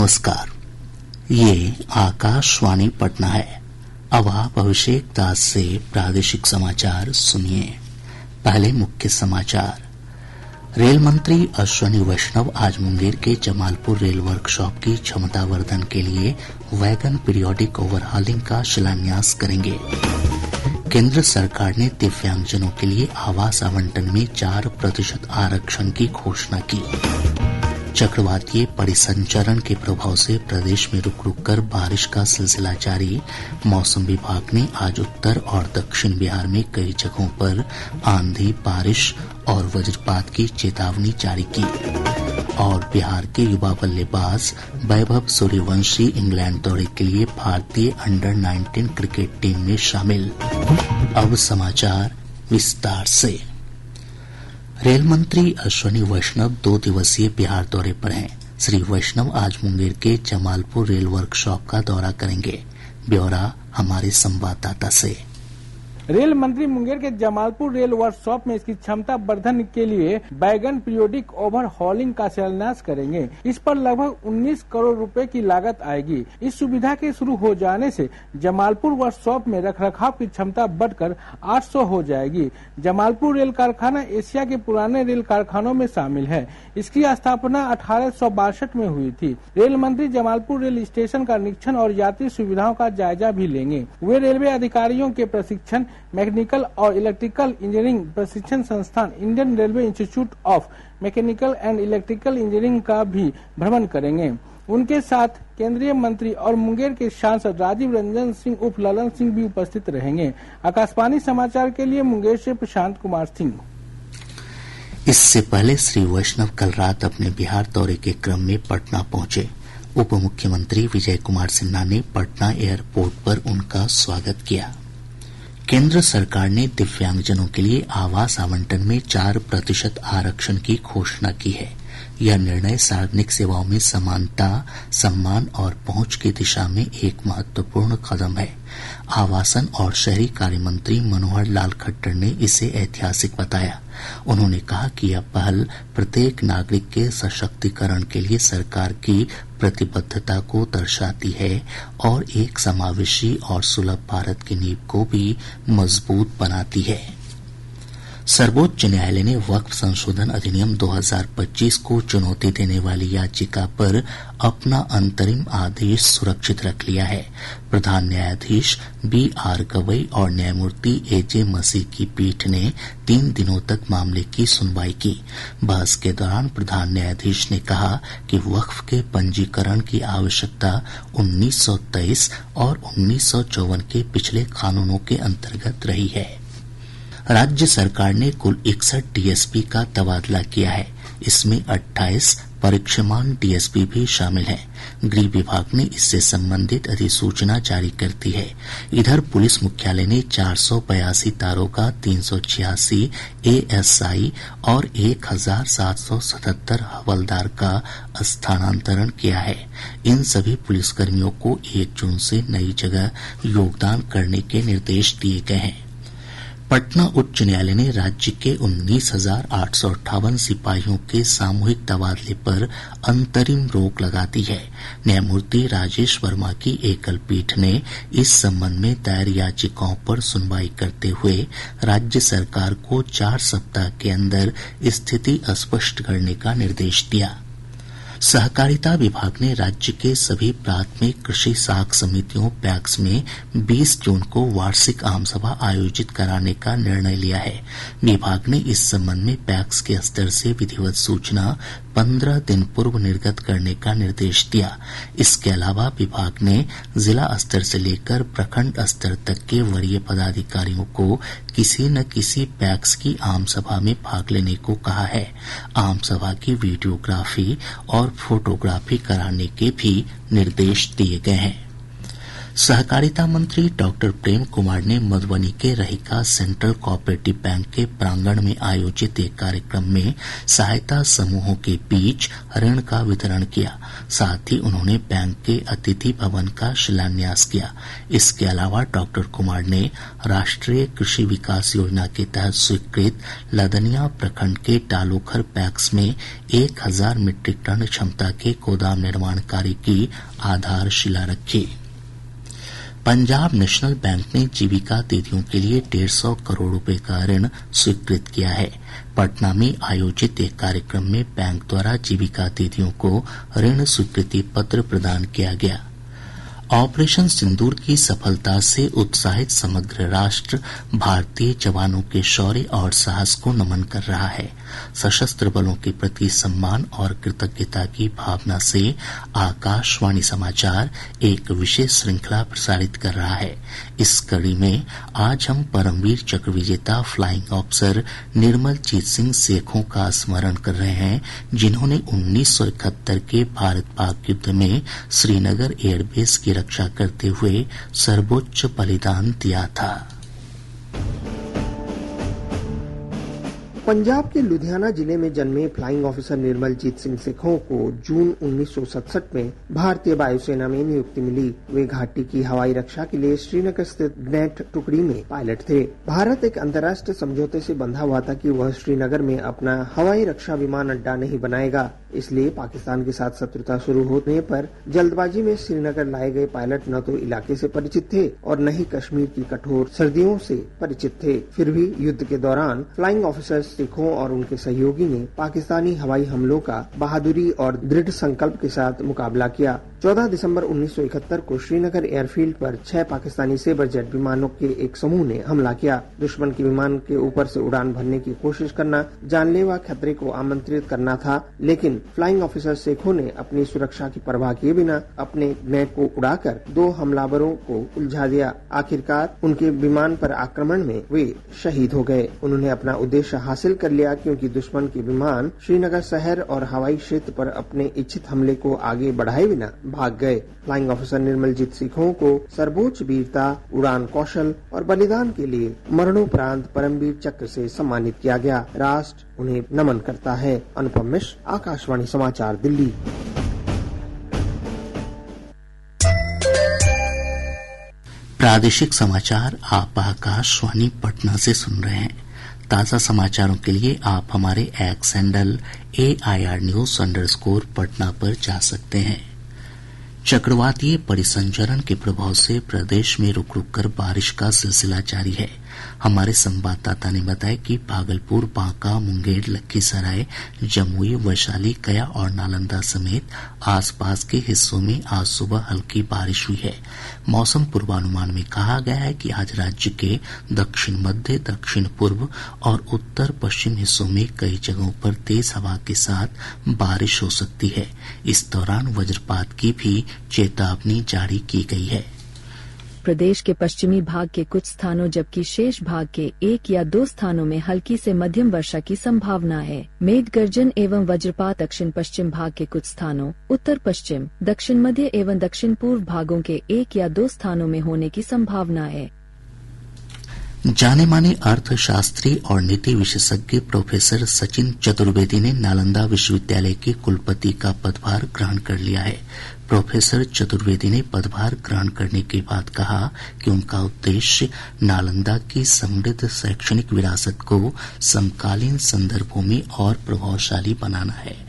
नमस्कार। ये आकाशवाणी पटना है। अब आप अभिषेक दास से प्रादेशिक समाचार सुनिए। पहले मुख्य समाचार। रेल मंत्री अश्विनी वैष्णव आज मुंगेर के जमालपुर रेल वर्कशॉप की क्षमतावर्धन के लिए वैगन पीरियोडिक ओवरहॉलिंग का शिलान्यास करेंगे। केंद्र सरकार ने दिव्यांगजनों के लिए आवास आवंटन में 4% आरक्षण की घोषणा की। चक्रवातीय परिसंचरण के प्रभाव से प्रदेश में रुक रुक कर बारिश का सिलसिला जारी। मौसम विभाग ने आज उत्तर और दक्षिण बिहार में कई जगहों पर आंधी, बारिश और वज्रपात की चेतावनी जारी की। और बिहार के युवा बल्लेबाज वैभव सूर्यवंशी इंग्लैंड दौरे के लिए भारतीय अंडर-19 क्रिकेट टीम में शामिल। अब समाचार विस्तार से। रेल मंत्री अश्विनी वैष्णव 2 दिवसीय बिहार दौरे पर हैं। श्री वैष्णव आज मुंगेर के जमालपुर रेल वर्कशॉप का दौरा करेंगे। ब्यौरा हमारे संवाददाता से। रेल मंत्री मुंगेर के जमालपुर रेल वर्कशॉप में इसकी क्षमता वर्धन के लिए वैगन पीरियोडिक ओवरहॉलिंग का शिलान्यास करेंगे। इस पर लगभग 19 करोड़ रुपए की लागत आएगी। इस सुविधा के शुरू हो जाने से जमालपुर वर्कशॉप में रखरखाव की क्षमता बढ़कर 800 हो जाएगी। जमालपुर रेल कारखाना एशिया के पुराने रेल कारखानों में शामिल है। इसकी स्थापना 1862 में हुई थी। रेल मंत्री जमालपुर रेल स्टेशन का निरीक्षण और यात्री सुविधाओं का जायजा भी लेंगे। वे रेलवे अधिकारियों के प्रशिक्षण, मैकेनिकल और इलेक्ट्रिकल इंजीनियरिंग प्रशिक्षण संस्थान Indian railway institute of mechanical and electrical engineering का भी भ्रमण करेंगे। उनके साथ केंद्रीय मंत्री और मुंगेर के सांसद राजीव रंजन सिंह उर्फ ललन सिंह भी उपस्थित रहेंगे। आकाशवाणी समाचार के लिए मुंगेर से प्रशांत कुमार सिंह। इससे पहले श्री वैष्णव कल रात अपने बिहार दौरे के क्रम में पटना पहुंचे। उप मुख्यमंत्री विजय कुमार सिन्हा ने पटना एयरपोर्ट पर उनका स्वागत किया। केंद्र सरकार ने दिव्यांगजनों के लिए आवास आवंटन में 4% आरक्षण की घोषणा की है। यह निर्णय सार्वजनिक सेवाओं में समानता, सम्मान और पहुंच की दिशा में एक महत्वपूर्ण कदम है। आवासन और शहरी कार्य मंत्री मनोहर लाल खट्टर ने इसे ऐतिहासिक बताया। उन्होंने कहा कि यह पहल प्रत्येक नागरिक के सशक्तिकरण के लिए सरकार की प्रतिबद्धता को दर्शाती है और एक समावेशी और सुलभ भारत की नींव को भी मजबूत बनाती है। सर्वोच्च न्यायालय ने वक्फ संशोधन अधिनियम 2025 को चुनौती देने वाली याचिका पर अपना अंतरिम आदेश सुरक्षित रख लिया है। प्रधान न्यायाधीश BR गवई और न्यायमूर्ति AJ मसीह की पीठ ने 3 दिनों तक मामले की सुनवाई की। बहस के दौरान प्रधान न्यायाधीश ने कहा कि वक्फ के पंजीकरण की आवश्यकता 1923 और 1954 के पिछले कानूनों के अंतर्गत रही है। राज्य सरकार ने कुल 61 DSP का तबादला किया है। इसमें 28 परीक्षमान DSP भी शामिल हैं। गृह विभाग ने इससे संबंधित अधिसूचना जारी कर दी है। इधर पुलिस मुख्यालय ने 482 दारोगा, 386 ASI और 1777 हवलदार का स्थानांतरण किया है। इन सभी पुलिसकर्मियों को 1 जून से नई जगह योगदान करने के निर्देश दिए गए हैं। पटना उच्च न्यायालय ने राज्य के 19,858 सिपाहियों के सामूहिक तबादले पर अंतरिम रोक लगा दी है। न्यायमूर्ति राजेश वर्मा की एकल पीठ ने इस संबंध में दायर याचिकाओं पर सुनवाई करते हुए राज्य सरकार को 4 सप्ताह के अंदर स्थिति स्पष्ट करने का निर्देश दिया। सहकारिता विभाग ने राज्य के सभी प्राथमिक कृषि साख समितियों पैक्स में 20 जून को वार्षिक आम सभा आयोजित कराने का निर्णय लिया है। विभाग ने इस संबंध में पैक्स के स्तर से विधिवत सूचना 15 दिन पूर्व निर्गत करने का निर्देश दिया। इसके अलावा विभाग ने जिला स्तर से लेकर प्रखंड स्तर तक के वरीय पदाधिकारियों को किसी न किसी पैक्स की आम सभा में भाग लेने को कहा है। आम सभा की वीडियोग्राफी और फोटोग्राफी कराने के भी निर्देश दिए गए हैं। सहकारिता मंत्री डॉक्टर प्रेम कुमार ने मधुबनी के रहिका सेंट्रल कोऑपरेटिव बैंक के प्रांगण में आयोजित एक कार्यक्रम में सहायता समूहों के बीच ऋण का वितरण किया। साथ ही उन्होंने बैंक के अतिथि भवन का शिलान्यास किया। इसके अलावा डॉक्टर कुमार ने राष्ट्रीय कृषि विकास योजना के तहत स्वीकृत लदनिया प्रखंड के डालोखर पैक्स में 1000 मीट्रिक टन क्षमता के गोदाम निर्माण कार्य की आधारशिला रखी। पंजाब नेशनल बैंक ने जीविका दीदियों के लिए 150 करोड़ रुपए का ऋण स्वीकृत किया है। पटना में आयोजित एक कार्यक्रम में बैंक द्वारा जीविका दीदियों को ऋण स्वीकृति पत्र प्रदान किया गया। ऑपरेशन सिंदूर की सफलता से उत्साहित समग्र राष्ट्र भारतीय जवानों के शौर्य और साहस को नमन कर रहा है। सशस्त्र बलों के प्रति सम्मान और कृतज्ञता की भावना से आकाशवाणी समाचार एक विशेष श्रृंखला प्रसारित कर रहा है। इस कड़ी में आज हम परमवीर चक्र विजेता फ्लाइंग ऑफिसर निर्मल जीत सिंह सेखों का स्मरण कर रहे हैं, जिन्होंने 1971 के भारत पाक युद्ध में श्रीनगर एयरबेस की रक्षा करते हुए सर्वोच्च बलिदान दिया था। पंजाब के लुधियाना जिले में जन्मे फ्लाइंग ऑफिसर निर्मल जीत सिंह सेखों को जून 1967 में भारतीय वायुसेना में नियुक्ति मिली। वे घाटी की हवाई रक्षा के लिए श्रीनगर स्थित ग्नेट टुकड़ी में पायलट थे। भारत एक अंतर्राष्ट्रीय समझौते से बंधा हुआ था कि वह श्रीनगर में अपना हवाई रक्षा विमान अड्डा नहीं बनाएगा, इसलिए पाकिस्तान के साथ शत्रुता शुरू होने पर जल्दबाजी में श्रीनगर लाए गए पायलट न तो इलाके से परिचित थे और न ही कश्मीर की कठोर सर्दियों से परिचित थे। फिर भी युद्ध के दौरान फ्लाइंग ऑफिसर सिखों और उनके सहयोगी ने पाकिस्तानी हवाई हमलों का बहादुरी और दृढ़ संकल्प के साथ मुकाबला किया। 14 दिसंबर 1971 को श्रीनगर एयरफील्ड पर 6 पाकिस्तानी सेबर जेट विमानों के एक समूह ने हमला किया। दुश्मन के विमान के ऊपर से उड़ान भरने की कोशिश करना जानलेवा खतरे को आमंत्रित करना था, लेकिन फ्लाइंग ऑफिसर सेखों ने अपनी सुरक्षा की परवाह किए बिना अपने ग्नेट को उड़ाकर 2 हमलावरों को उलझा दिया। आखिरकार उनके विमान पर आक्रमण में वे शहीद हो गए। उन्होंने अपना उद्देश्य हासिल कर लिया, क्योंकि दुश्मन के विमान श्रीनगर शहर और हवाई क्षेत्र पर अपने इच्छित हमले को आगे बढ़ाए बिना भाग गए। फ्लाइंग ऑफिसर निर्मल जीत सिखों को सर्वोच्च वीरता, उड़ान कौशल और बलिदान के लिए मरणोपरांत परमवीर चक्र से सम्मानित किया गया। राष्ट्र उन्हें नमन करता है। अनुपम मिश्र, आकाशवाणी समाचार, दिल्ली। प्रादेशिक समाचार आप आकाशवाणी पटना से सुन रहे हैं। ताज़ा समाचारों के लिए आप हमारे x handle AIR News _Patna पर जा सकते हैं। चक्रवातीय परिसंचरण के प्रभाव से प्रदेश में रुक रुक कर बारिश का सिलसिला जारी है। हमारे संवाददाता ने बताया कि भागलपुर, बांका, मुंगेर, लखीसराय, जमुई, वैशाली, गया और नालंदा समेत आसपास के हिस्सों में आज सुबह हल्की बारिश हुई है। मौसम पूर्वानुमान में कहा गया है कि आज राज्य के दक्षिण मध्य, दक्षिण पूर्व और उत्तर पश्चिम हिस्सों में कई जगहों पर तेज हवा के साथ बारिश हो सकती है। इस दौरान वज्रपात की भी चेतावनी जारी की गई है। प्रदेश के पश्चिमी भाग के कुछ स्थानों जबकि शेष भाग के 1 या 2 स्थानों में हल्की से मध्यम वर्षा की संभावना है। मेघ गर्जन एवं वज्रपात दक्षिण पश्चिम भाग के कुछ स्थानों, उत्तर पश्चिम, दक्षिण मध्य एवं दक्षिण पूर्व भागों के 1 या 2 स्थानों में होने की संभावना है। जाने माने अर्थशास्त्री और नीति विशेषज्ञ प्रोफेसर सचिन चतुर्वेदी ने नालंदा विश्वविद्यालय के कुलपति का पदभार ग्रहण कर लिया है। प्रोफेसर चतुर्वेदी ने पदभार ग्रहण करने के बाद कहा कि उनका उद्देश्य नालंदा की समृद्ध शैक्षणिक विरासत को समकालीन संदर्भों में और प्रभावशाली बनाना है।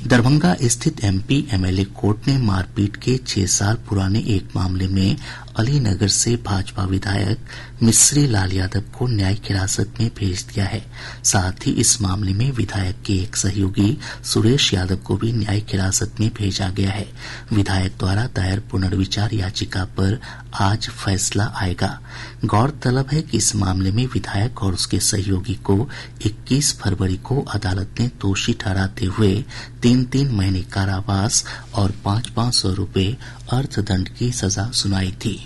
दरभंगा स्थित MP MLA कोर्ट ने मारपीट के 6 साल पुराने एक मामले में अलीनगर से भाजपा विधायक मिश्री लाल यादव को न्यायिक हिरासत में भेज दिया है। साथ ही इस मामले में विधायक के एक सहयोगी सुरेश यादव को भी न्यायिक हिरासत में भेजा गया है। विधायक द्वारा दायर पुनर्विचार याचिका पर आज फैसला आएगा। गौरतलब है कि इस मामले में विधायक और उसके सहयोगी को 21 फरवरी को अदालत ने दोषी ठहराते हुए 3-3 महीने कारावास और 500-500 रुपए अर्थदंड की सजा सुनाई थी।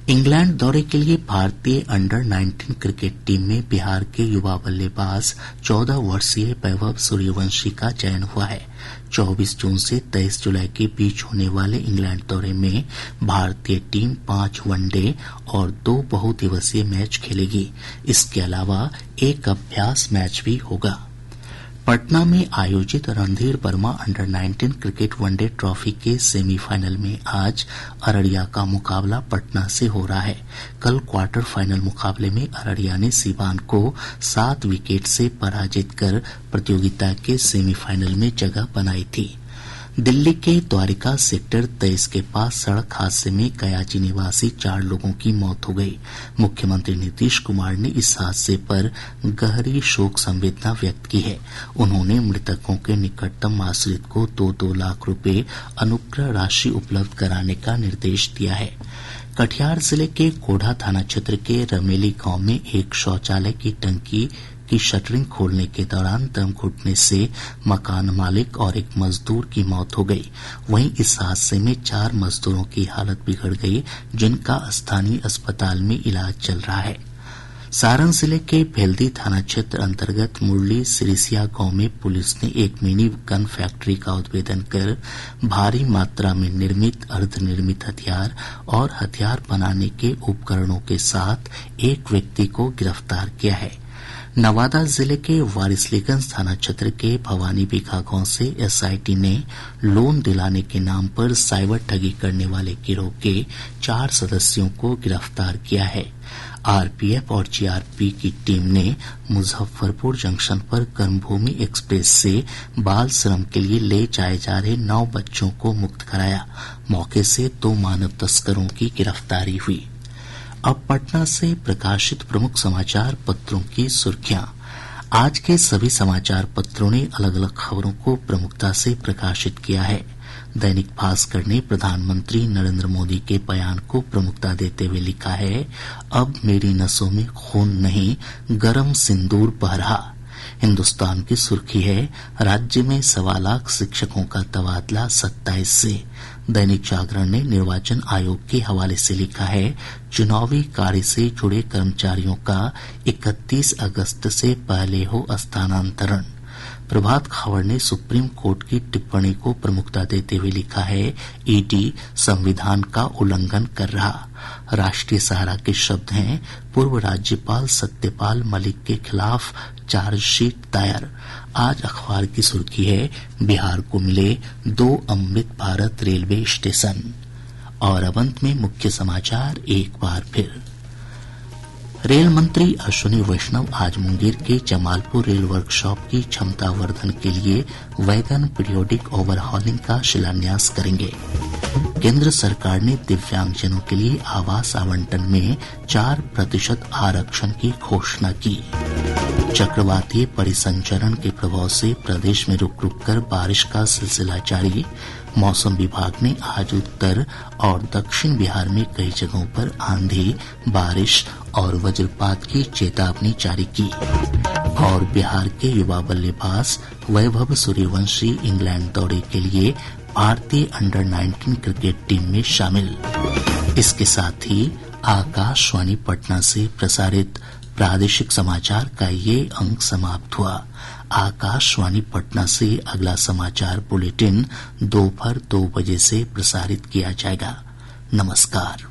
इंग्लैंड दौरे के लिए भारतीय अंडर 19 क्रिकेट टीम में बिहार के युवा बल्लेबाज 14 वर्षीय वैभव सूर्यवंशी का चयन हुआ है। 24 जून से 23 जुलाई के बीच होने वाले इंग्लैंड दौरे में भारतीय टीम 5 वनडे और 2 बहुदिवसीय मैच खेलेगी। इसके अलावा एक अभ्यास मैच भी होगा। पटना में आयोजित Randhir Verma under 19 cricket one day trophy के सेमीफाइनल में आज अररिया का मुकाबला पटना से हो रहा है। कल क्वार्टर फाइनल मुकाबले में अररिया ने सीवान को 7 विकेट से पराजित कर प्रतियोगिता के सेमीफाइनल में जगह बनाई थी। दिल्ली के द्वारिका सेक्टर 23 के पास सड़क हादसे में कयाची निवासी 4 लोगों की मौत हो गई। मुख्यमंत्री नीतीश कुमार ने इस हादसे पर गहरी शोक संवेदना व्यक्त की है। उन्होंने मृतकों के निकटतम आश्रित को 2-2 लाख रुपए अनुग्रह राशि उपलब्ध कराने का निर्देश दिया है। कटिहार जिले के कोढ़ा थाना क्षेत्र के रमेली गांव में एक शौचालय की टंकी की शटरिंग खोलने के दौरान दम घुटने से मकान मालिक और एक मजदूर की मौत हो गई। वहीं इस हादसे में 4 मजदूरों की हालत बिगड़ गई, जिनका स्थानीय अस्पताल में इलाज चल रहा है। सारण जिले के भेल्दी थाना क्षेत्र अंतर्गत मुरली सिरिसिया गांव में पुलिस ने एक मिनी गन फैक्ट्री का उद्भेदन कर भारी मात्रा में निर्मित अर्धनिर्मित हथियार और हथियार बनाने के उपकरणों के साथ एक व्यक्ति को गिरफ्तार किया है। नवादा जिले के वारिसलीगंज थाना क्षेत्र के भवानी बिघा गांव से एसआईटी ने लोन दिलाने के नाम पर साइबर ठगी करने वाले गिरोह के 4 सदस्यों को गिरफ्तार किया है। आरपीएफ और जीआरपी की टीम ने मुजफ्फरपुर जंक्शन पर कर्मभूमि एक्सप्रेस से बाल श्रम के लिए ले जाए जा रहे 9 बच्चों को मुक्त कराया। मौके से 2 मानव तस्करों की गिरफ्तारी हुई। अब पटना से प्रकाशित प्रमुख समाचार पत्रों की सुर्खियां। आज के सभी समाचार पत्रों ने अलग अलग खबरों को प्रमुखता से प्रकाशित किया है। दैनिक भास्कर ने प्रधानमंत्री नरेंद्र मोदी के बयान को प्रमुखता देते हुए लिखा है, अब मेरी नसों में खून नहीं, गरम सिंदूर बह रहा। हिन्दुस्तान की सुर्खी है, राज्य में 1.25 लाख शिक्षकों का तबादला 27 से। दैनिक जागरण ने निर्वाचन आयोग के हवाले से लिखा है, चुनावी कार्य से जुड़े कर्मचारियों का 31 अगस्त से पहले हो स्थानांतरण। प्रभात खबर ने सुप्रीम कोर्ट की टिप्पणी को प्रमुखता देते हुए लिखा है, ईडी संविधान का उल्लंघन कर रहा। राष्ट्रीय सहारा के शब्द हैं, पूर्व राज्यपाल सत्यपाल मलिक के खिलाफ चार्जशीट दायर। आज अखबार की सुर्खी है, बिहार को मिले 2 अमृत भारत रेलवे स्टेशन। और अब अंत में मुख्य समाचार एक बार फिर। रेल मंत्री अश्विनी वैष्णव आज मुंगेर के जमालपुर रेल वर्कशॉप की क्षमता वर्धन के लिए वैगन पीरियोडिक ओवरहॉलिंग का शिलान्यास करेंगे। केंद्र सरकार ने दिव्यांगजनों के लिए आवास आवंटन में 4% आरक्षण की घोषणा की। चक्रवातीय परिसंचरण के प्रभाव से प्रदेश में रुक रुक कर बारिश का सिलसिला जारी। मौसम विभाग ने आज उत्तर और दक्षिण बिहार में कई जगहों पर आंधी, बारिश और वज्रपात की चेतावनी जारी की। और बिहार के युवा बल्लेबाज वैभव सूर्यवंशी इंग्लैंड दौरे के लिए भारतीय अंडर 19 क्रिकेट टीम में शामिल। इसके साथ ही आकाशवाणी पटना से प्रसारित प्रादेशिक समाचार का ये अंक समाप्त हुआ। आकाशवाणी पटना से अगला समाचार बुलेटिन दोपहर 2 बजे से प्रसारित किया जाएगा। नमस्कार।